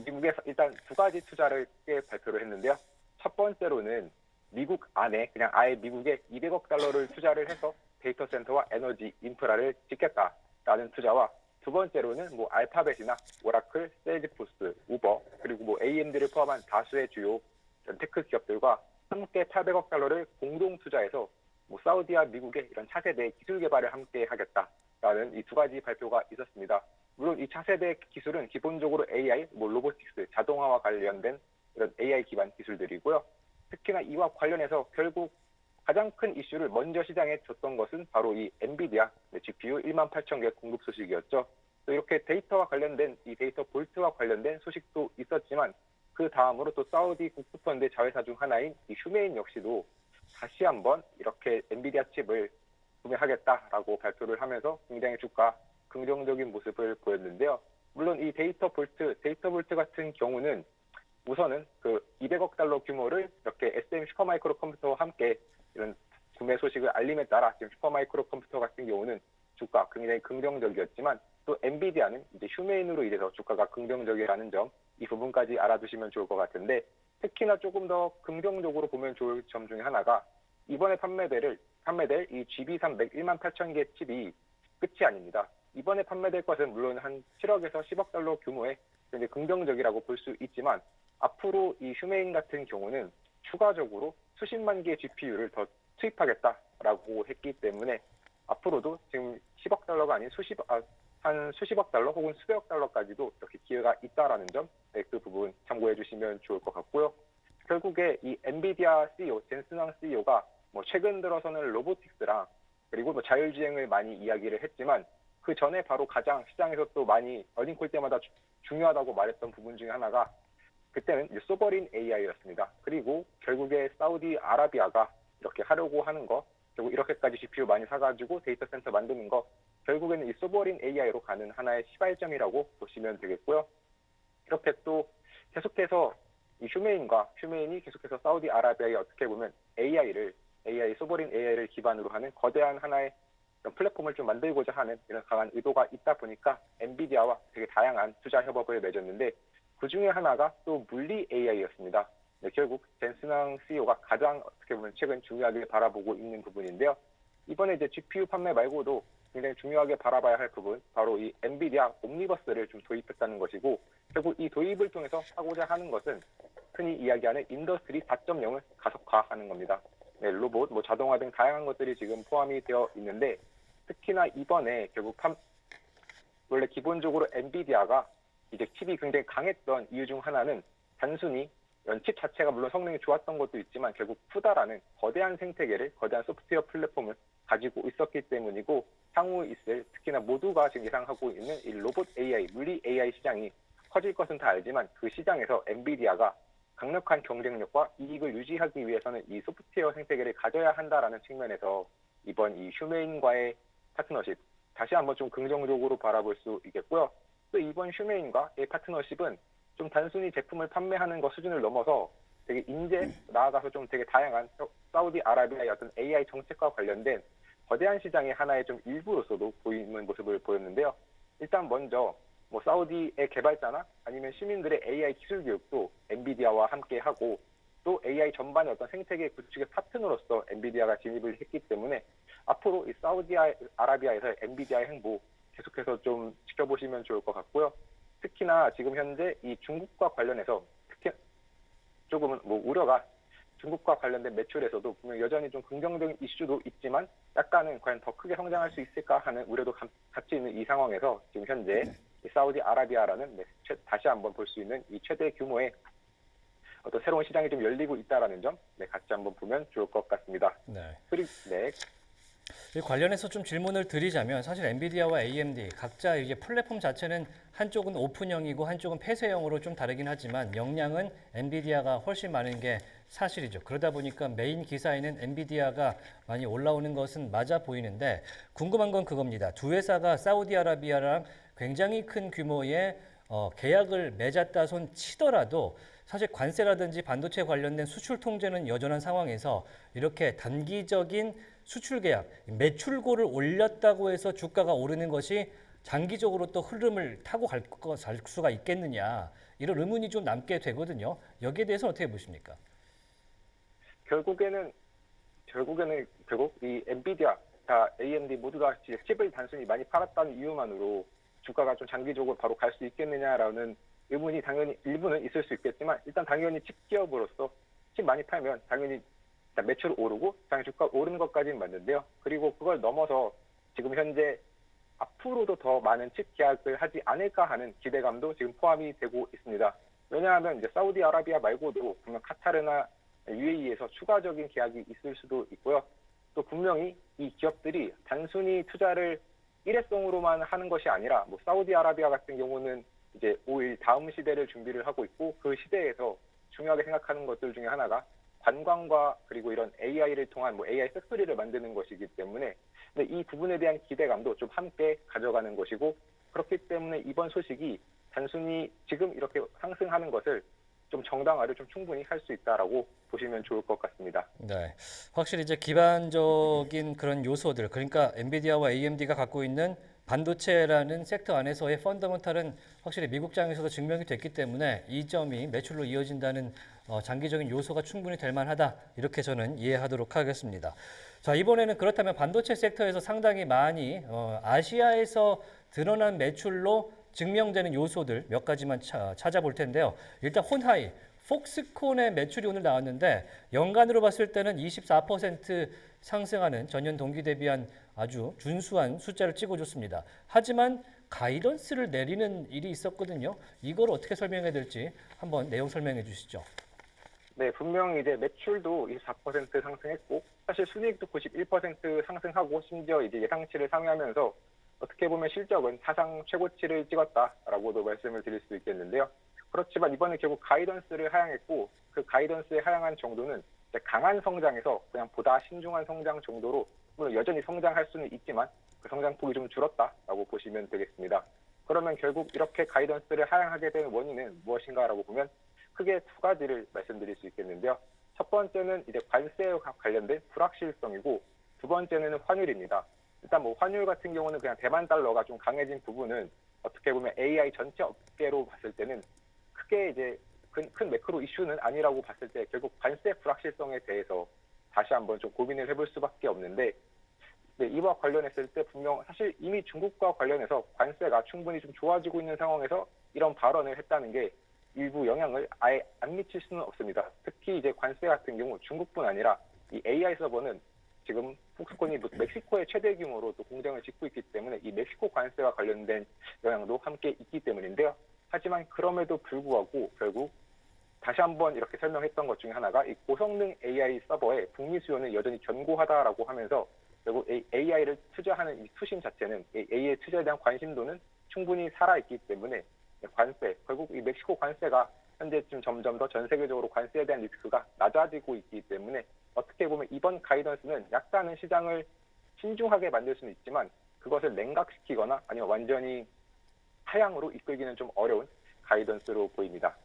미국에서 일단 두 가지 투자를 꽤 발표를 했는데요. 첫 번째로는 미국 안에 그냥 아예 미국에 200억 달러를 투자를 해서 데이터 센터와 에너지 인프라를 짓겠다라는 투자와 두 번째로는 뭐 알파벳이나 오라클, 세일즈포스, 우버 그리고 뭐 AMD를 포함한 다수의 주요 테크 기업들과 함께 800억 달러를 공동 투자해서 뭐 사우디와 미국의 이런 차세대 기술 개발을 함께 하겠다라는 이 두 가지 발표가 있었습니다. 물론 이 차세대 기술은 기본적으로 AI, 뭐 로보틱스, 자동화와 관련된 이런 AI 기반 기술들이고요. 특히나 이와 관련해서 결국 가장 큰 이슈를 먼저 시장에 줬던 것은 바로 이 엔비디아 GPU 18,000개 공급 소식이었죠. 또 이렇게 데이터와 관련된 이 데이터 볼트와 관련된 소식도 있었지만 그 다음으로 또 사우디 국부펀드 자회사 중 하나인 이 휴메인 역시도 다시 한번 이렇게 엔비디아 칩을 구매하겠다라고 발표를 하면서 굉장히 주가 긍정적인 모습을 보였는데요. 물론 이 데이터 볼트 같은 경우는 우선은 그 200억 달러 규모를 이렇게 SM 슈퍼마이크로 컴퓨터와 함께 이런 구매 소식을 알림에 따라 지금 슈퍼마이크로 컴퓨터 같은 경우는 주가 굉장히 긍정적이었지만 또 엔비디아는 이제 휴메인으로 인해서 주가가 긍정적이라는 점, 이 부분까지 알아두시면 좋을 것 같은데 특히나 조금 더 긍정적으로 보면 좋을 점 중에 하나가 이번에 판매될 이 GB300 18,000개 칩이 끝이 아닙니다. 이번에 판매될 것은 물론 한 7억에서 10억 달러 규모의 굉장히 긍정적이라고 볼 수 있지만 앞으로 이 휴메인 같은 경우는 추가적으로 수십만 개의 GPU를 더 투입하겠다라고 했기 때문에 앞으로도 지금 10억 달러가 아닌 한 수십억 달러 혹은 수백억 달러까지도 이렇게 기회가 있다라는 점, 네, 그 부분 참고해 주시면 좋을 것 같고요. 결국에 이 엔비디아 CEO, 젠슨 CEO가 뭐 최근 들어서는 로보틱스랑 그리고 뭐 자율주행을 많이 이야기를 했지만 그 전에 바로 가장 시장에서 또 많이 어닝콜 때마다 중요하다고 말했던 부분 중에 하나가 그때는 이제 소버린 AI였습니다. 그리고 결국에 사우디아라비아가 이렇게 하려고 하는 거, 결국 이렇게까지 GPU 많이 사가지고 데이터 센터 만드는 거, 결국에는 이 소버린 AI로 가는 하나의 시발점이라고 보시면 되겠고요. 이렇게 또 계속해서 이 휴메인이 계속해서 사우디아라비아에 어떻게 보면 소버린 AI를 기반으로 하는 거대한 하나의 플랫폼을 좀 만들고자 하는 이런 강한 의도가 있다 보니까 엔비디아와 되게 다양한 투자 협업을 맺었는데 그 중에 하나가 또 물리 AI였습니다. 네, 결국 젠슨 CEO가 가장 어떻게 보면 최근 중요하게 바라보고 있는 부분인데요. 이번에 이제 GPU 판매 말고도 굉장히 중요하게 바라봐야 할 부분, 바로 이 엔비디아 옴니버스를 좀 도입했다는 것이고, 결국 이 도입을 통해서 하고자 하는 것은 흔히 이야기하는 인더스트리 4.0을 가속화하는 겁니다. 네, 로봇, 뭐 자동화 등 다양한 것들이 지금 포함이 되어 있는데, 특히나 이번에 결국 원래 기본적으로 엔비디아가 이제 칩이 굉장히 강했던 이유 중 하나는 단순히 칩 자체가 물론 성능이 좋았던 것도 있지만 결국 푸다라는 거대한 생태계를, 거대한 소프트웨어 플랫폼을 가지고 있었기 때문이고, 향후 있을 특히나 모두가 지금 예상하고 있는 이 로봇 AI, 물리 AI 시장이 커질 것은 다 알지만 그 시장에서 엔비디아가 강력한 경쟁력과 이익을 유지하기 위해서는 이 소프트웨어 생태계를 가져야 한다라는 측면에서 이번 이 휴메인과의 파트너십 다시 한번 좀 긍정적으로 바라볼 수 있겠고요. 또 이번 휴메인과의 파트너십은 좀 단순히 제품을 판매하는 것 수준을 넘어서 되게 나아가서 좀 되게 다양한 사우디아라비아의 어떤 AI 정책과 관련된 거대한 시장의 하나의 좀 일부로서도 보이는 모습을 보였는데요. 일단 먼저 뭐 사우디의 개발자나 아니면 시민들의 AI 기술 교육도 엔비디아와 함께 하고 또 AI 전반의 어떤 생태계 구축의 파트너로서 엔비디아가 진입을 했기 때문에 앞으로 이 사우디아라비아에서의 엔비디아의 행보 계속해서 좀 지켜보시면 좋을 것 같고요. 특히나 지금 현재 이 중국과 관련해서 특히 조금은 뭐 우려가 중국과 관련된 매출에서도 분명 여전히 좀 긍정적인 이슈도 있지만 약간은 과연 더 크게 성장할 수 있을까 하는 우려도 같이 있는 이 상황에서 지금 현재 사우디아라비아라는 다시 한번 볼 수 있는 이 최대 규모의 어떤 새로운 시장이 좀 열리고 있다라는 점 같이 한번 보면 좋을 것 같습니다. 네. 네. 이 관련해서 좀 질문을 드리자면 사실 엔비디아와 AMD 각자 이제 플랫폼 자체는 한쪽은 오픈형이고 한쪽은 폐쇄형으로 좀 다르긴 하지만 역량은 엔비디아가 훨씬 많은 게 사실이죠. 그러다 보니까 메인 기사에는 엔비디아가 많이 올라오는 것은 맞아 보이는데 궁금한 건 그겁니다. 두 회사가 사우디아라비아랑 굉장히 큰 규모의 계약을 맺었다 손 치더라도 사실 관세라든지 반도체 관련된 수출 통제는 여전한 상황에서 이렇게 단기적인 수출 계약, 매출고를 올렸다고 해서 주가가 오르는 것이 장기적으로 또 흐름을 타고 갈 수가 있겠느냐 이런 의문이 좀 남게 되거든요. 여기에 대해서 어떻게 보십니까? 결국에는 결국 이 엔비디아, AMD 모두 다 칩을 단순히 많이 팔았다는 이유만으로 주가가 좀 장기적으로 바로 갈 수 있겠느냐라는 의문이 당연히 일부는 있을 수 있겠지만, 일단 당연히 칩 기업으로서 칩 많이 팔면 당연히 일단 매출 오르고 당연히 주가 오르는 것까지는 맞는데요. 그리고 그걸 넘어서 지금 현재 앞으로도 더 많은 칩 계약을 하지 않을까 하는 기대감도 지금 포함이 되고 있습니다. 왜냐하면 이제 사우디아라비아 말고도 분명 카타르나 UAE에서 추가적인 계약이 있을 수도 있고요. 또 분명히 이 기업들이 단순히 투자를 일회성으로만 하는 것이 아니라, 뭐 사우디아라비아 같은 경우는 이제 5일 다음 시대를 준비를 하고 있고, 그 시대에서 중요하게 생각하는 것들 중에 하나가 관광과 그리고 이런 AI를 통한 뭐 AI 팩토리를 만드는 것이기 때문에, 근데 이 부분에 대한 기대감도 좀 함께 가져가는 것이고, 그렇기 때문에 이번 소식이 단순히 지금 이렇게 상승하는 것을 좀 정당화를 좀 충분히 할 수 있다라고 보시면 좋을 것 같습니다. 네, 확실히 이제 기반적인 그런 요소들, 그러니까 엔비디아와 AMD가 갖고 있는 반도체라는 섹터 안에서의 펀더먼탈은 확실히 미국장에서도 증명이 됐기 때문에 이 점이 매출로 이어진다는 장기적인 요소가 충분히 될 만하다. 이렇게 저는 이해하도록 하겠습니다. 자, 이번에는 그렇다면 반도체 섹터에서 상당히 많이 아시아에서 드러난 매출로 증명되는 요소들 몇 가지만 찾아볼 텐데요. 일단 혼하이, 폭스콘의 매출이 오늘 나왔는데 연간으로 봤을 때는 24% 상승하는 전년 동기 대비한 아주 준수한 숫자를 찍어줬습니다. 하지만 가이던스를 내리는 일이 있었거든요. 이걸 어떻게 설명해야 될지 한번 내용 설명해 주시죠. 네, 분명히 이제 매출도 24% 상승했고, 사실 순이익도 91% 상승하고, 심지어 이제 예상치를 상회하면서 어떻게 보면 실적은 사상 최고치를 찍었다라고도 말씀을 드릴 수 있겠는데요. 그렇지만 이번에 결국 가이던스를 하향했고, 그 가이던스의 하향한 정도는 이제 강한 성장에서 그냥 보다 신중한 성장 정도로, 물론 여전히 성장할 수는 있지만 그 성장폭이 좀 줄었다라고 보시면 되겠습니다. 그러면 결국 이렇게 가이던스를 하향하게 된 원인은 무엇인가라고 보면 크게 두 가지를 말씀드릴 수 있겠는데요. 첫 번째는 이제 관세와 관련된 불확실성이고, 두 번째는 환율입니다. 일단 뭐 환율 같은 경우는 그냥 대만 달러가 좀 강해진 부분은 어떻게 보면 AI 전체 업계로 봤을 때는 크게 이제 큰 매크로 이슈는 아니라고 봤을 때, 결국 관세 불확실성에 대해서 다시 한번 좀 고민을 해볼 수밖에 없는데, 네, 이와 관련했을 때 분명 사실 이미 중국과 관련해서 관세가 충분히 좀 좋아지고 있는 상황에서 이런 발언을 했다는 게 일부 영향을 아예 안 미칠 수는 없습니다. 특히 이제 관세 같은 경우 중국뿐 아니라 이 AI 서버는 지금 폭스콘이 멕시코의 최대 규모로 또 공장을 짓고 있기 때문에 이 멕시코 관세와 관련된 영향도 함께 있기 때문인데요. 하지만 그럼에도 불구하고 결국 다시 한번 이렇게 설명했던 것 중에 하나가 이 고성능 AI 서버의 북미 수요는 여전히 견고하다라고 하면서 결국 AI를 투자하는 이 투심 자체는 AI 투자에 대한 관심도는 충분히 살아있기 때문에 관세, 결국 이 멕시코 관세가 현재쯤 점점 더 전 세계적으로 관세에 대한 리스크가 낮아지고 있기 때문에 어떻게 보면 이번 가이던스는 약간은 시장을 신중하게 만들 수는 있지만 그것을 냉각시키거나 아니면 완전히 하향으로 이끌기는 좀 어려운 가이던스로 보입니다.